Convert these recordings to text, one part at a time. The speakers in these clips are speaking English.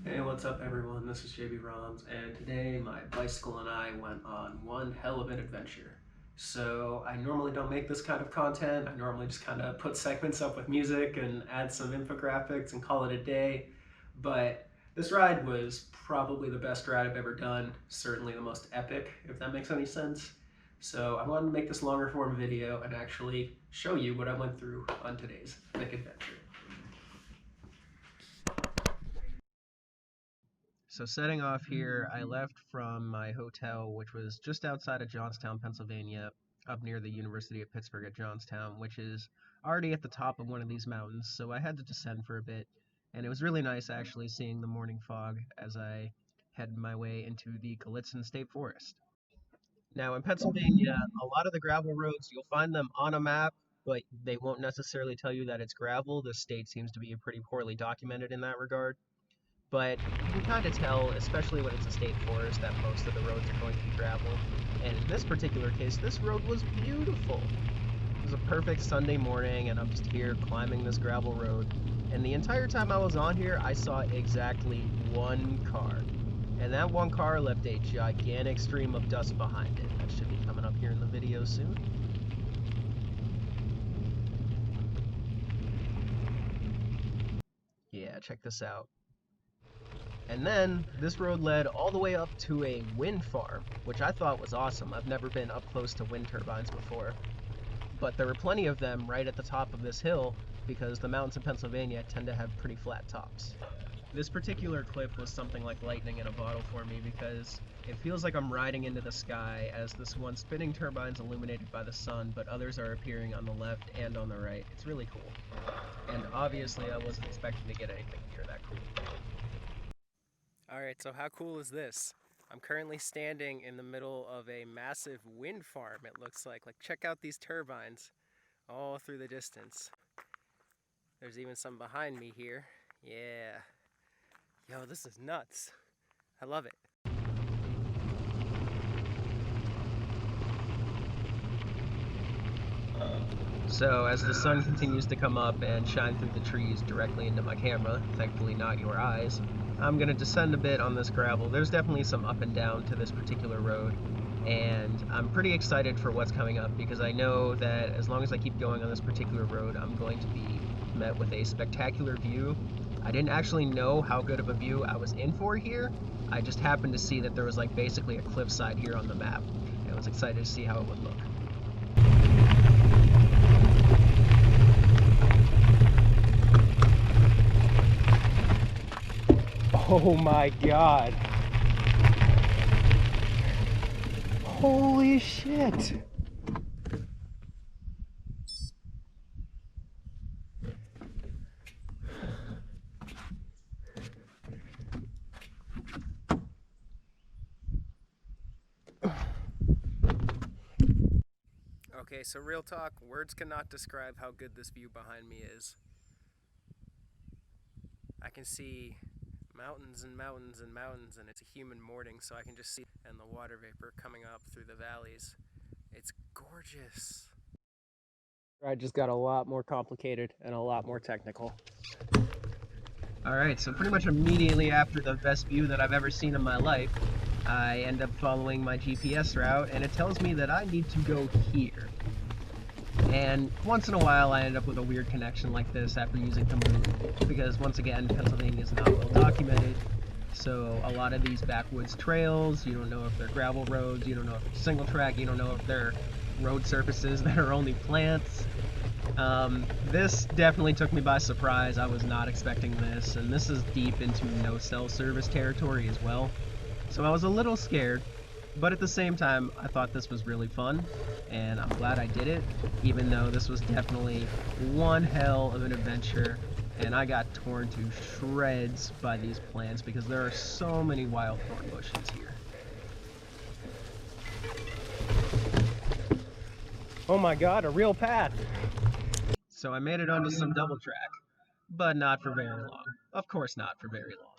Hey, what's up everyone? This is JB Roms, and today my bicycle and I went on one hell of an adventure. So I normally don't make this kind of content. I normally just kind of put segments up with music and add some infographics and call it a day. But this ride was probably the best ride I've ever done, certainly the most epic, if that makes any sense. So I wanted to make this longer form video and actually show you what I went through on today's big adventure. So setting off here, I left from my hotel, which was just outside of Johnstown, Pennsylvania, up near the University of Pittsburgh at Johnstown, which is already at the top of one of these mountains, so I had to descend for a bit. And it was really nice actually seeing the morning fog as I headed my way into the Gallitzin State Forest. Now in Pennsylvania, a lot of the gravel roads, you'll find them on a map, but they won't necessarily tell you that it's gravel. The state seems to be pretty poorly documented in that regard. But you can kind of tell, especially when it's a state forest, that most of the roads are going to be gravel. And in this particular case, this road was beautiful. It was a perfect Sunday morning, and I'm just here climbing this gravel road. And the entire time I was on here, I saw exactly one car. And that one car left a gigantic stream of dust behind it. That should be coming up here in the video soon. Yeah, check this out. And then this road led all the way up to a wind farm, which I thought was awesome. I've never been up close to wind turbines before. But there were plenty of them right at the top of this hill because the mountains in Pennsylvania tend to have pretty flat tops. This particular clip was something like lightning in a bottle for me because it feels like I'm riding into the sky as this one spinning turbine's illuminated by the sun, but others are appearing on the left and on the right. It's really cool. And obviously I wasn't expecting to get anything near that cool. Alright, so how cool is this? I'm currently standing in the middle of a massive wind farm, it looks like. Check out these turbines all through the distance. There's even some behind me here. Yeah. Yo, this is nuts. I love it. So as the sun continues to come up and shine through the trees directly into my camera, thankfully not your eyes, I'm going to descend a bit on this gravel. There's definitely some up and down to this particular road, and I'm pretty excited for what's coming up because I know that as long as I keep going on this particular road, I'm going to be met with a spectacular view. I didn't actually know how good of a view I was in for here. I just happened to see that there was basically a cliffside here on the map, and I was excited to see how it would look. Oh my god. Holy shit. Okay, so real talk, words cannot describe how good this view behind me is. I can see mountains and mountains and mountains, and it's a humid morning, so I can just see and the water vapor coming up through the valleys. It's gorgeous. I just got a lot more complicated and a lot more technical. Alright, so pretty much immediately after the best view that I've ever seen in my life, I end up following my GPS route, and it tells me that I need to go here. And once in a while I end up with a weird connection like this after using the move, because once again, Pennsylvania is not well documented, so a lot of these backwoods trails, you don't know if they're gravel roads, you don't know if it's single track, you don't know if they're road surfaces that are only plants. This definitely took me by surprise. I was not expecting this, and this is deep into no cell service territory as well, so I was a little scared. But at the same time, I thought this was really fun, and I'm glad I did it, even though this was definitely one hell of an adventure, and I got torn to shreds by these plants because there are so many wild thorn bushes here. Oh my god, a real path! So I made it onto some double track, but not for very long. Of course not for very long.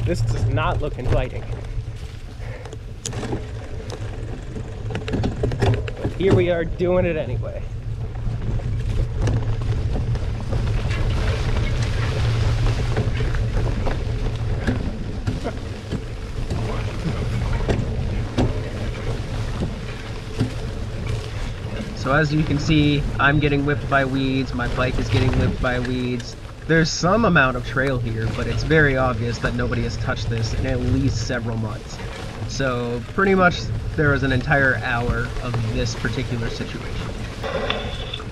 This does not look inviting. But here we are doing it anyway. So as you can see, I'm getting whipped by weeds, my bike is getting whipped by weeds. There's some amount of trail here, but it's very obvious that nobody has touched this in at least several months. So pretty much there was an entire hour of this particular situation.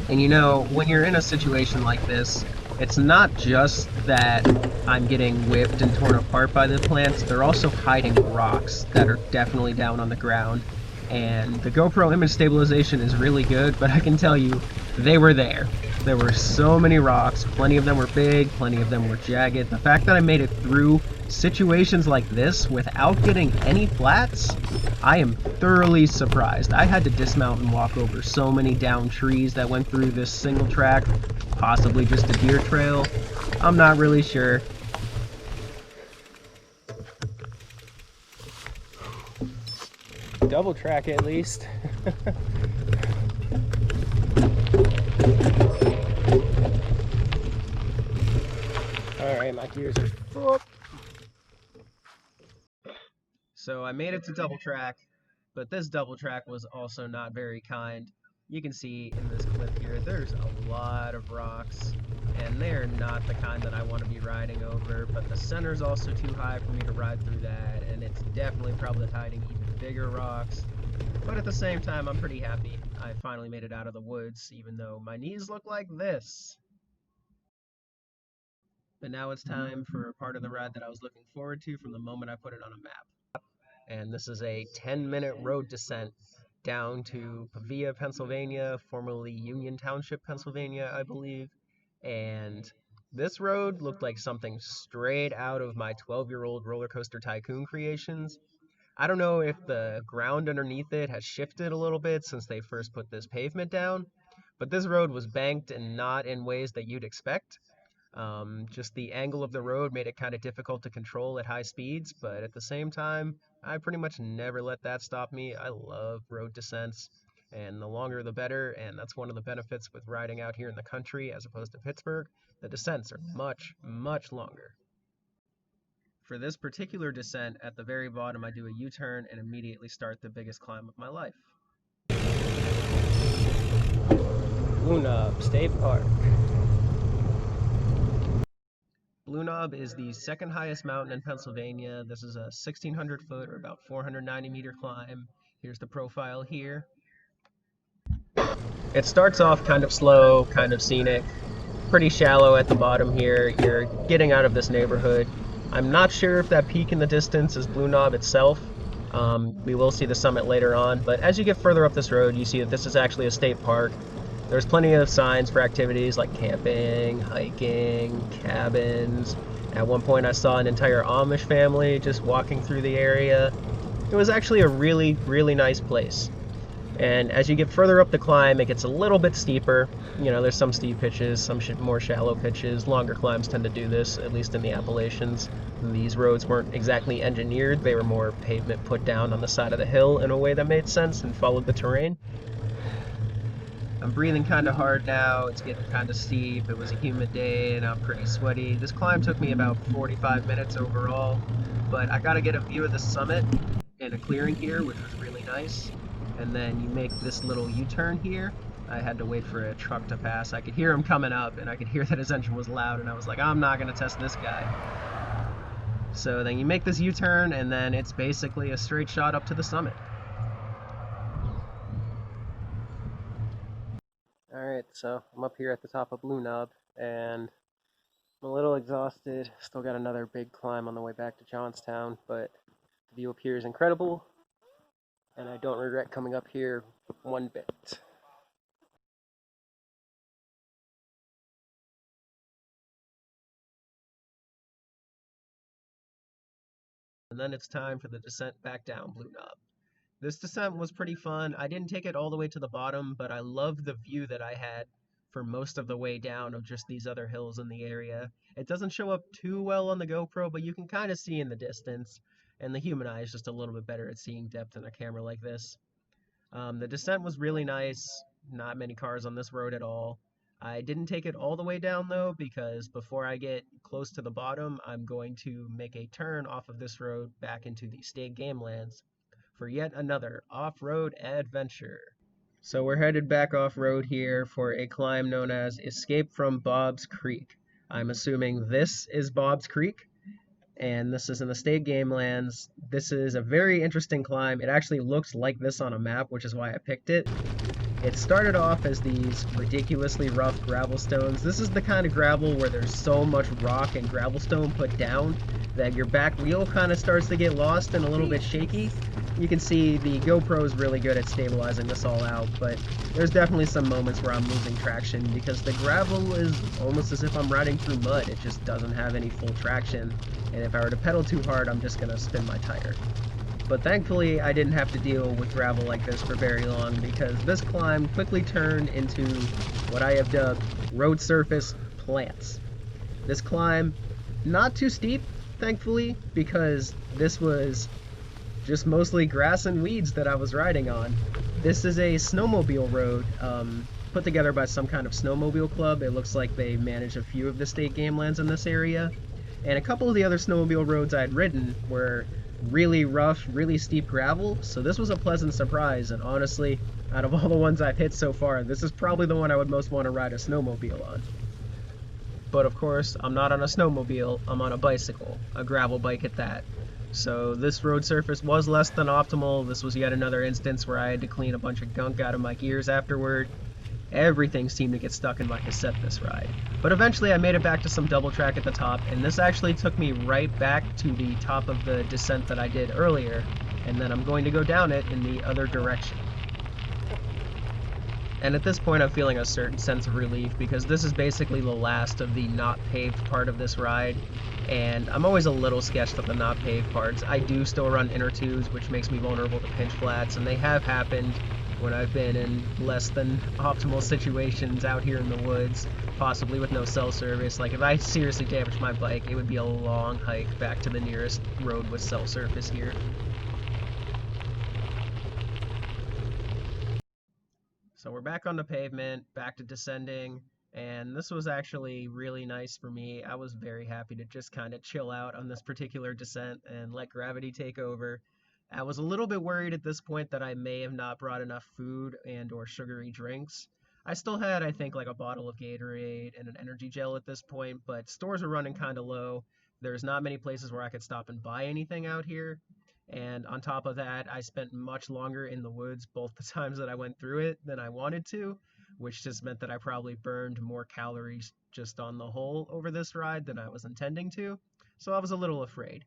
And you know, when you're in a situation like this, it's not just that I'm getting whipped and torn apart by the plants, they're also hiding rocks that are definitely down on the ground. And the GoPro image stabilization is really good, but I can tell you, they were there. There were so many rocks, plenty of them were big, plenty of them were jagged. The fact that I made it through situations like this without getting any flats, I am thoroughly surprised. I had to dismount and walk over so many down trees that went through this single track, possibly just a deer trail. I'm not really sure. Double track at least. Alright, my gears are full. So I made it to double track, but this double track was also not very kind. You can see in this clip here, there's a lot of rocks, and they're not the kind that I want to be riding over, but the center's also too high for me to ride through that, and it's definitely probably hiding even bigger rocks. But at the same time, I'm pretty happy I finally made it out of the woods, even though my knees look like this. But now it's time for a part of the ride that I was looking forward to from the moment I put it on a map. And this is a 10-minute road descent down to Pavia, Pennsylvania, formerly Union Township, Pennsylvania, I believe. And this road looked like something straight out of my 12-year-old roller coaster tycoon creations. I don't know if the ground underneath it has shifted a little bit since they first put this pavement down, but this road was banked and not in ways that you'd expect. Just the angle of the road made it kind of difficult to control at high speeds, but at the same time, I pretty much never let that stop me. I love road descents, and the longer the better, and that's one of the benefits with riding out here in the country as opposed to Pittsburgh. The descents are much, much longer. For this particular descent, at the very bottom, I do a U-turn and immediately start the biggest climb of my life. Blue Knob State Park. Blue Knob is the second highest mountain in Pennsylvania. This is a 1,600 foot or about 490 meter climb. Here's the profile here. It starts off kind of slow, kind of scenic, pretty shallow at the bottom here. You're getting out of this neighborhood. I'm not sure if that peak in the distance is Blue Knob itself. We will see the summit later on, but as you get further up this road, you see that this is actually a state park. There's plenty of signs for activities like camping, hiking, cabins. At one point I saw an entire Amish family just walking through the area. It was actually a really, really nice place. And as you get further up the climb, it gets a little bit steeper. You know, there's some steep pitches, some more shallow pitches. Longer climbs tend to do this, at least in the Appalachians. These roads weren't exactly engineered. They were more pavement put down on the side of the hill in a way that made sense and followed the terrain. I'm breathing kind of hard now. It's getting kind of steep. It was a humid day and I'm pretty sweaty. This climb took me about 45 minutes overall, but I got to get a view of the summit in a clearing here, which was really nice. And then you make this little U-turn here. I had to wait for a truck to pass. I could hear him coming up and I could hear that his engine was loud, and I was like, I'm not going to test this guy. So then you make this U-turn and then it's basically a straight shot up to the summit. Alright, so I'm up here at the top of Blue Knob and I'm a little exhausted. Still got another big climb on the way back to Johnstown, but the view up here is incredible and I don't regret coming up here one bit. And then it's time for the descent back down Blue Knob. This descent was pretty fun. I didn't take it all the way to the bottom, but I loved the view that I had for most of the way down of just these other hills in the area. It doesn't show up too well on the GoPro, but you can kind of see in the distance, and the human eye is just a little bit better at seeing depth in a camera like this. The descent was really nice. Not many cars on this road at all. I didn't take it all the way down though, because before I get close to the bottom, I'm going to make a turn off of this road back into the state game lands for yet another off-road adventure. So we're headed back off-road here for a climb known as Escape from Bob's Creek. I'm assuming this is Bob's Creek, and this is in the state game lands. This is a very interesting climb. It actually looks like this on a map, which is why I picked it. It started off as these ridiculously rough gravel stones. This is the kind of gravel where there's so much rock and gravel stone put down that your back wheel kind of starts to get lost and a little bit shaky. You can see the GoPro is really good at stabilizing this all out, but there's definitely some moments where I'm losing traction because the gravel is almost as if I'm riding through mud. It just doesn't have any full traction, and if I were to pedal too hard, I'm just going to spin my tire. But thankfully, I didn't have to deal with gravel like this for very long because this climb quickly turned into what I have dubbed road surface plants. This climb, not too steep, thankfully, because this was just mostly grass and weeds that I was riding on. This is a snowmobile road put together by some kind of snowmobile club. It looks like they manage a few of the state game lands in this area. And a couple of the other snowmobile roads I'd ridden were really rough, really steep gravel, so this was a pleasant surprise, and honestly, out of all the ones I've hit so far, this is probably the one I would most want to ride a snowmobile on. But of course, I'm not on a snowmobile, I'm on a bicycle, a gravel bike at that. So this road surface was less than optimal. This was yet another instance where I had to clean a bunch of gunk out of my gears afterward. Everything seemed to get stuck in my cassette this ride. But eventually I made it back to some double track at the top, and this actually took me right back to the top of the descent that I did earlier, and then I'm going to go down it in the other direction. And at this point I'm feeling a certain sense of relief because this is basically the last of the not paved part of this ride, and I'm always a little sketched at the not paved parts. I do still run inner tubes, which makes me vulnerable to pinch flats, and they have happened when I've been in less than optimal situations out here in the woods, possibly with no cell service. Like if I seriously damaged my bike, it would be a long hike back to the nearest road with cell service here. So we're back on the pavement, back to descending, and this was actually really nice for me. I was very happy to just kind of chill out on this particular descent and let gravity take over. I was a little bit worried at this point that I may have not brought enough food and or sugary drinks. I still had, I think, like a bottle of Gatorade and an energy gel at this point, but stores are running kind of low. There's not many places where I could stop and buy anything out here. And on top of that, I spent much longer in the woods both the times that I went through it than I wanted to, which just meant that I probably burned more calories just on the whole over this ride than I was intending to. So I was a little afraid.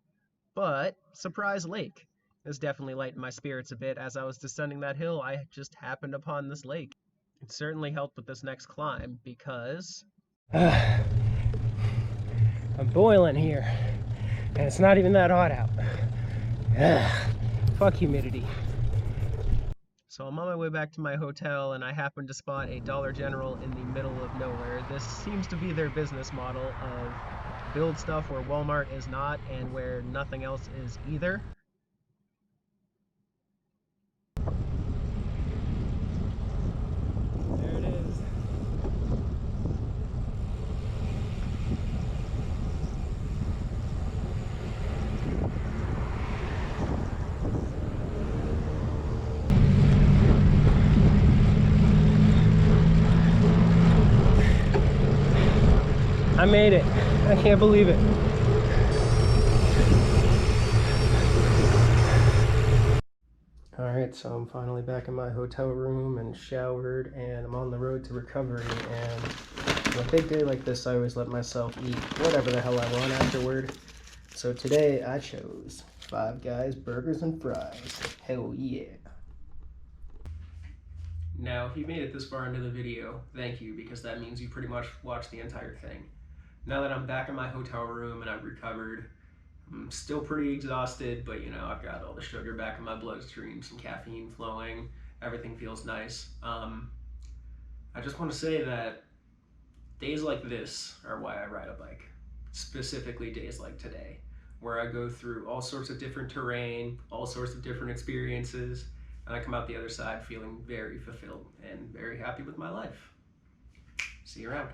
But Surprise Lake has definitely lightened my spirits a bit. As I was descending that hill, I just happened upon this lake. It certainly helped with this next climb because I'm boiling here, and it's not even that hot out. Fuck humidity. So I'm on my way back to my hotel, and I happen to spot a Dollar General in the middle of nowhere. This seems to be their business model of build stuff where Walmart is not and where nothing else is either. There it is. I made it. I can't believe it. Alright, so I'm finally back in my hotel room and showered, and I'm on the road to recovery. And on a big day like this, I always let myself eat whatever the hell I want afterward. So today I chose Five Guys burgers and fries. Hell yeah. Now, if you made it this far into the video, thank you, because that means you pretty much watched the entire thing. Now that I'm back in my hotel room and I've recovered, I'm still pretty exhausted, but I've got all the sugar back in my bloodstream, some caffeine flowing, everything feels nice. I just want to say that days like this are why I ride a bike. Specifically days like today, where I go through all sorts of different terrain, all sorts of different experiences, and I come out the other side feeling very fulfilled and very happy with my life. See you around.